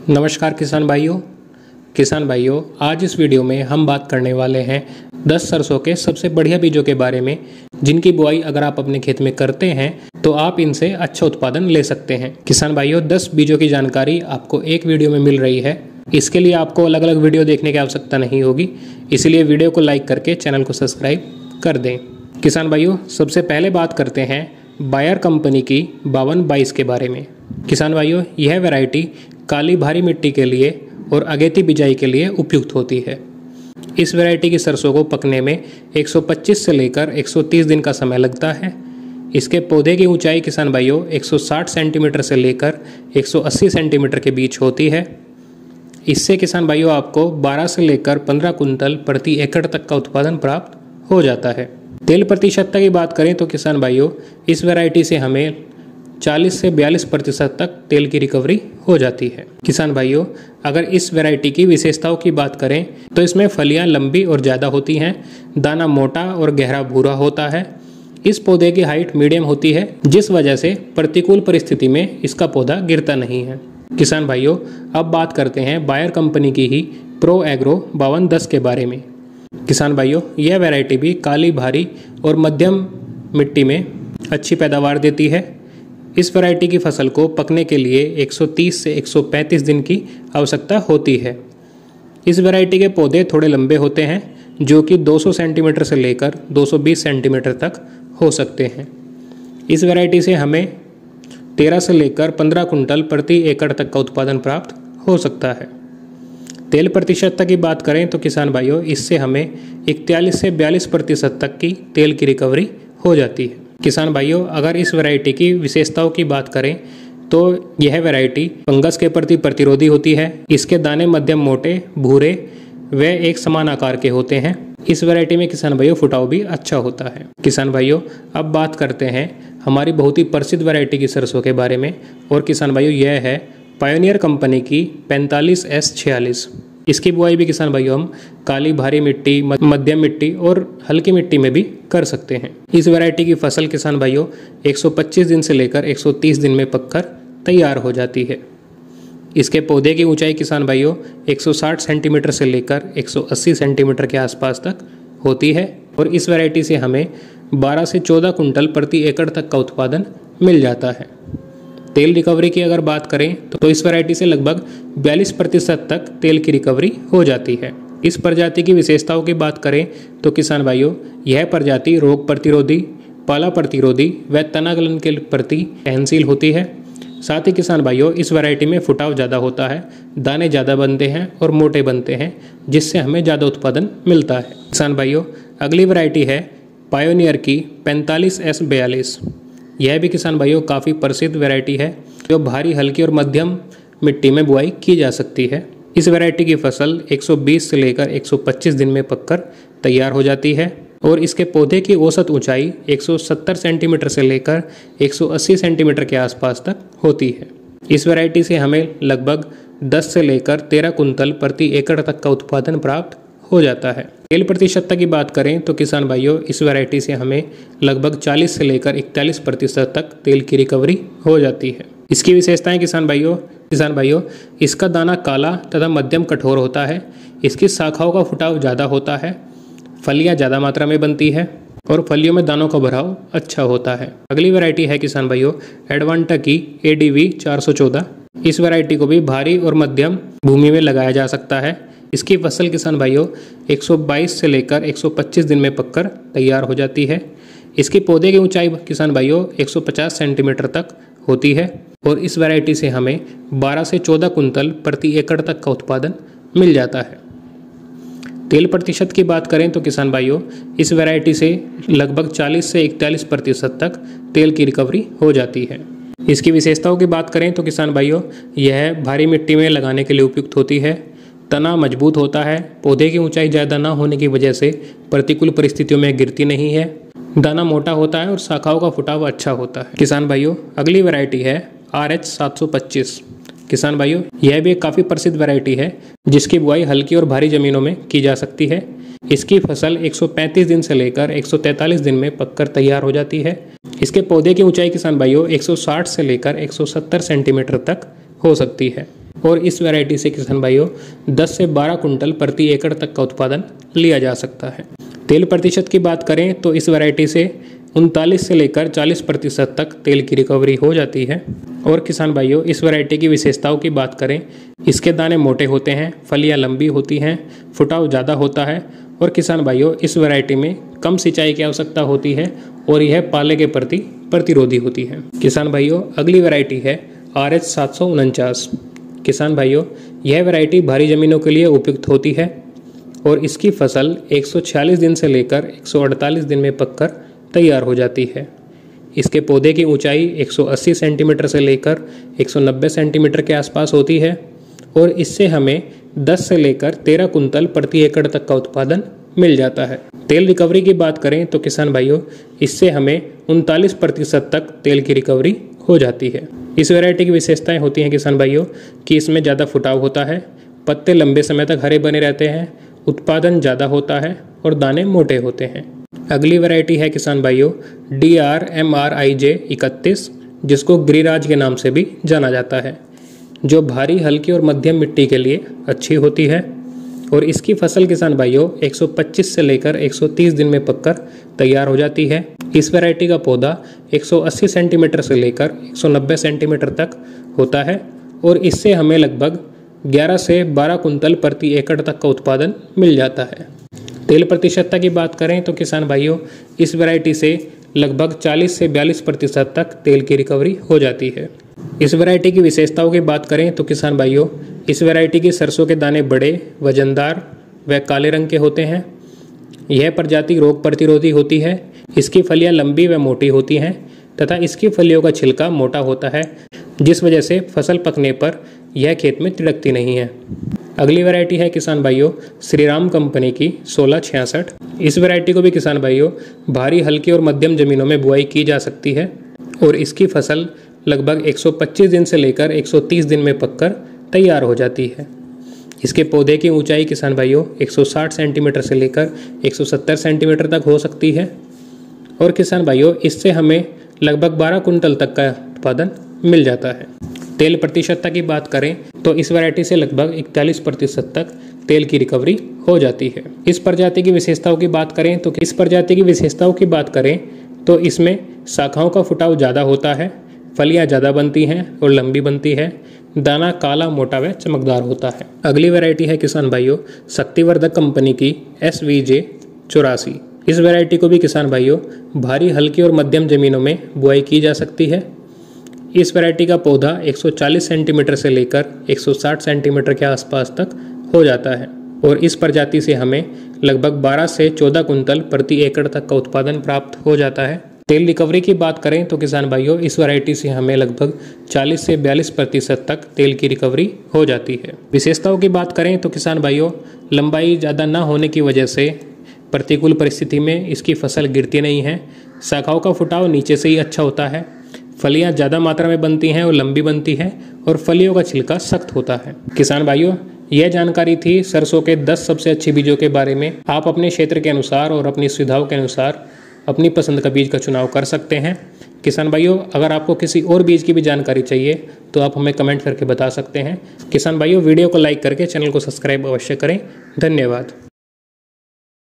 नमस्कार किसान भाइयों, आज इस वीडियो में हम बात करने वाले हैं 10 सरसों के सबसे बढ़िया बीजों के बारे में, जिनकी बुआई अगर आप अपने खेत में करते हैं तो आप इनसे अच्छा उत्पादन ले सकते हैं। किसान भाइयों, 10 बीजों की जानकारी आपको एक वीडियो में मिल रही है। इसके लिए आपको अलग अलग वीडियो देखने की आवश्यकता नहीं होगी, इसलिए वीडियो को लाइक करके चैनल को सब्सक्राइब कर दें। किसान भाइयों, सबसे पहले बात करते हैं बायर कंपनी की 5222 के बारे में। किसान भाइयों, यह वैरायटी काली भारी मिट्टी के लिए और अगेती बिजाई के लिए उपयुक्त होती है। इस वैरायटी की सरसों को पकने में 125 से लेकर 130 दिन का समय लगता है। इसके पौधे की ऊंचाई किसान भाइयों 160 सेंटीमीटर से लेकर 180 सेंटीमीटर के बीच होती है। इससे किसान भाइयों आपको 12 से लेकर 15 कुंटल प्रति एकड़ तक का उत्पादन प्राप्त हो जाता है। तेल प्रतिशतता की बात करें तो किसान भाइयों, इस वैरायटी से हमें 40 से 42% तक तेल की रिकवरी हो जाती है। किसान भाइयों, अगर इस वैरायटी की विशेषताओं की बात करें तो इसमें फलियां लंबी और ज़्यादा होती हैं, दाना मोटा और गहरा भूरा होता है। इस पौधे की हाइट मीडियम होती है, जिस वजह से प्रतिकूल परिस्थिति में इसका पौधा गिरता नहीं है। किसान भाइयों, अब बात करते हैं बायर कंपनी की ही प्रो एग्रो 5210 के बारे में। किसान भाइयों, यह वैरायटी भी काली भारी और मध्यम मिट्टी में अच्छी पैदावार देती है। इस वैरायटी की फसल को पकने के लिए 130 से 135 दिन की आवश्यकता होती है। इस वैरायटी के पौधे थोड़े लंबे होते हैं, जो कि 200 सेंटीमीटर से लेकर 220 सेंटीमीटर तक हो सकते हैं। इस वैरायटी से हमें 13 से लेकर 15 कुंटल प्रति एकड़ तक का उत्पादन प्राप्त हो सकता है। तेल प्रतिशतता की बात करें तो किसान भाइयों, इससे हमें 41 से 42% तक की तेल की रिकवरी हो जाती है। किसान भाइयों, अगर इस वैरायटी की विशेषताओं की बात करें तो यह वैरायटी फंगस के प्रति प्रतिरोधी होती है। इसके दाने मध्यम मोटे, भूरे व एक समान आकार के होते हैं। इस वैरायटी में किसान भाइयों फुटाव भी अच्छा होता है। किसान भाइयों, अब बात करते हैं हमारी बहुत ही प्रसिद्ध वैरायटी की सरसों के बारे में, और किसान भाइयों यह है पायोनियर कंपनी की 45S46। इसकी बुआई भी किसान भाइयों हम काली भारी मिट्टी, मध्यम मिट्टी और हल्की मिट्टी में भी कर सकते हैं। इस वैरायटी की फसल किसान भाइयों 125 दिन से लेकर 130 दिन में पककर तैयार हो जाती है। इसके पौधे की ऊंचाई किसान भाइयों 160 सेंटीमीटर से लेकर 180 सेंटीमीटर के आसपास तक होती है, और इस वैरायटी से हमें 12 से 14 कुंटल प्रति एकड़ तक का उत्पादन मिल जाता है। तेल रिकवरी की अगर बात करें तो इस वैरायटी से लगभग 42% तक तेल की रिकवरी हो जाती है। इस प्रजाति की विशेषताओं की बात करें तो किसान भाइयों, यह प्रजाति रोग प्रतिरोधी, पाला प्रतिरोधी व तनागलन के प्रति सहनशील होती है। साथ ही किसान भाइयों, इस वैरायटी में फुटाव ज़्यादा होता है, दाने ज़्यादा बनते हैं और मोटे बनते हैं, जिससे हमें ज़्यादा उत्पादन मिलता है। किसान भाइयों, अगली वैरायटी है पायोनियर की 45S42। यह भी किसान भाइयों काफ़ी प्रसिद्ध वैरायटी है, जो भारी, हल्की और मध्यम मिट्टी में बुआई की जा सकती है। इस वैरायटी की फसल 120 से लेकर 125 दिन में पककर तैयार हो जाती है, और इसके पौधे की औसत ऊंचाई 170 सेंटीमीटर से लेकर 180 सेंटीमीटर के आसपास तक होती है। इस वैरायटी से हमें लगभग 10 से लेकर 13 कुंटल प्रति एकड़ तक का उत्पादन प्राप्त हो जाता है। तेल प्रतिशतता की बात करें तो किसान भाइयों, इस वैरायटी से हमें लगभग 40 से लेकर 41% तक तेल की रिकवरी हो जाती है। इसकी विशेषताएं किसान भाइयों, इसका दाना काला तथा मध्यम कठोर होता है। इसकी शाखाओं का फुटाव ज़्यादा होता है, फलियां ज़्यादा मात्रा में बनती है और फलियों में दानों का भराव अच्छा होता है। अगली वैरायटी है किसान भाइयों एडवांटा की ADV 414। इस वैरायटी को भी भारी और मध्यम भूमि में लगाया जा सकता है। इसकी फसल किसान भाइयों 122 से लेकर 125 दिन में पककर तैयार हो जाती है। इसकी पौधे की ऊंचाई किसान भाइयों 150 सेंटीमीटर तक होती है, और इस वैरायटी से हमें 12 से 14 कुंटल प्रति एकड़ तक का उत्पादन मिल जाता है। तेल प्रतिशत की बात करें तो किसान भाइयों, इस वैरायटी से लगभग 40 से 41% तक तेल की रिकवरी हो जाती है। इसकी विशेषताओं की बात करें तो किसान भाइयों, यह भारी मिट्टी में लगाने के लिए उपयुक्त होती है। तना मजबूत होता है, पौधे की ऊंचाई ज़्यादा न होने की वजह से प्रतिकूल परिस्थितियों में गिरती नहीं है, दाना मोटा होता है और शाखाओं का फुटाव अच्छा होता है। किसान भाइयों, अगली वैरायटी है RH 725। किसान भाइयों, यह भी एक काफ़ी प्रसिद्ध वैरायटी है, जिसकी बुआई हल्की और भारी ज़मीनों में की जा सकती है। इसकी फसल 135 दिन से लेकर 143 दिन में पककर तैयार हो जाती है। इसके पौधे की ऊंचाई किसान भाइयों 160 से लेकर 170 सेंटीमीटर तक हो सकती है। और इस वैरायटी से किसान भाइयों 10 से 12 कुंटल प्रति एकड़ तक का उत्पादन लिया जा सकता है। तेल प्रतिशत की बात करें तो इस वैरायटी से 39 से लेकर 40% तक तेल की रिकवरी हो जाती है। और किसान भाइयों इस वैरायटी की विशेषताओं की बात करें, इसके दाने मोटे होते हैं, फलियां लंबी होती हैं, फुटाव ज़्यादा होता है और किसान भाइयों इस वैरायटी में कम सिंचाई की आवश्यकता होती है और यह पाले के प्रति प्रतिरोधी होती है। किसान भाइयों अगली वैरायटी है RH 749। किसान भाइयों यह वैरायटी भारी ज़मीनों के लिए उपयुक्त होती है और इसकी फसल 146 दिन से लेकर 148 दिन में पककर तैयार हो जाती है। इसके पौधे की ऊंचाई 180 सेंटीमीटर से लेकर 190 सेंटीमीटर के आसपास होती है और इससे हमें 10 से लेकर 13 कुंतल प्रति एकड़ तक का उत्पादन मिल जाता है। तेल रिकवरी की बात करें तो किसान भाइयों इससे हमें 39% तक तेल की रिकवरी हो जाती है। इस वैरायटी की विशेषताएं होती हैं किसान भाइयों कि इसमें ज़्यादा फुटाव होता है, पत्ते लंबे समय तक हरे बने रहते हैं, उत्पादन ज़्यादा होता है और दाने मोटे होते हैं। अगली वैरायटी है किसान भाइयों DRMRIJ 31, जिसको गिरिराज के नाम से भी जाना जाता है, जो भारी हल्की और मध्यम मिट्टी के लिए अच्छी होती है और इसकी फसल किसान भाइयों 125 से लेकर 130 दिन में पककर तैयार हो जाती है। इस वैरायटी का पौधा 180 सेंटीमीटर से लेकर 190 सेंटीमीटर तक होता है और इससे हमें लगभग 11 से 12 कुंतल प्रति एकड़ तक का उत्पादन मिल जाता है। तेल प्रतिशतता की बात करें तो किसान भाइयों इस वैरायटी से लगभग 40 से 42% तक तेल की रिकवरी हो जाती है। इस वैरायटी की विशेषताओं की बात करें तो किसान भाइयों इस वैरायटी की सरसों के दाने बड़े, वजनदार व काले रंग के होते हैं। यह प्रजाति रोग प्रतिरोधी होती है। इसकी फलियां लंबी व मोटी होती हैं तथा इसकी फलियों का छिलका मोटा होता है, जिस वजह से फसल पकने पर यह खेत में तिड़कती नहीं है। अगली वैरायटी है किसान भाइयों श्रीराम कंपनी की 1666। इस वैरायटी को भी किसान भाइयों भारी हल्की और मध्यम जमीनों में बुआई की जा सकती है और इसकी फसल लगभग 125 दिन से लेकर 130 दिन में पककर तैयार हो जाती है। इसके पौधे की ऊंचाई किसान भाइयों 160 सेंटीमीटर से लेकर 170 सेंटीमीटर तक हो सकती है और किसान भाइयों इससे हमें लगभग 12 कुंटल तक का उत्पादन मिल जाता है। तेल प्रतिशतता की बात करें तो इस वैरायटी से लगभग 41% तक तेल की रिकवरी हो जाती है। इस प्रजाति की विशेषताओं की बात करें तो इसमें शाखाओं का फुटाव ज़्यादा होता है, फलियां ज़्यादा बनती हैं और लंबी बनती है, दाना काला मोटा व चमकदार होता है। अगली वैरायटी है किसान भाइयों शक्तिवर्धक कंपनी की SVJ 84। इस वैरायटी को भी किसान भाइयों भारी हल्की और मध्यम जमीनों में बुआई की जा सकती है। इस वैरायटी का पौधा 140 सेंटीमीटर से लेकर 160 सेंटीमीटर के आसपास तक हो जाता है और इस प्रजाति से हमें लगभग 12 से 14 कुंतल प्रति एकड़ तक का उत्पादन प्राप्त हो जाता है। तेल रिकवरी की बात करें तो किसान भाइयों इस वैरायटी से हमें लगभग 40 से 42% तक तेल की रिकवरी हो जाती है। विशेषताओं की बात करें तो किसान भाइयों लंबाई ज़्यादा न होने की वजह से प्रतिकूल परिस्थिति में इसकी फसल गिरती नहीं है। शाखाओं का फुटाव नीचे से ही अच्छा होता है, फलियां ज़्यादा मात्रा में बनती हैं और लंबी बनती है और फलियों का छिलका सख्त होता है। किसान भाइयों यह जानकारी थी सरसों के 10 सबसे अच्छे बीजों के बारे में। आप अपने क्षेत्र के अनुसार और अपनी सुविधाओं के अनुसार अपनी पसंद का बीज का चुनाव कर सकते हैं। किसान भाइयों अगर आपको किसी और बीज की भी जानकारी चाहिए तो आप हमें कमेंट करके बता सकते हैं। किसान भाइयों वीडियो को लाइक करके चैनल को सब्सक्राइब अवश्य करें। धन्यवाद।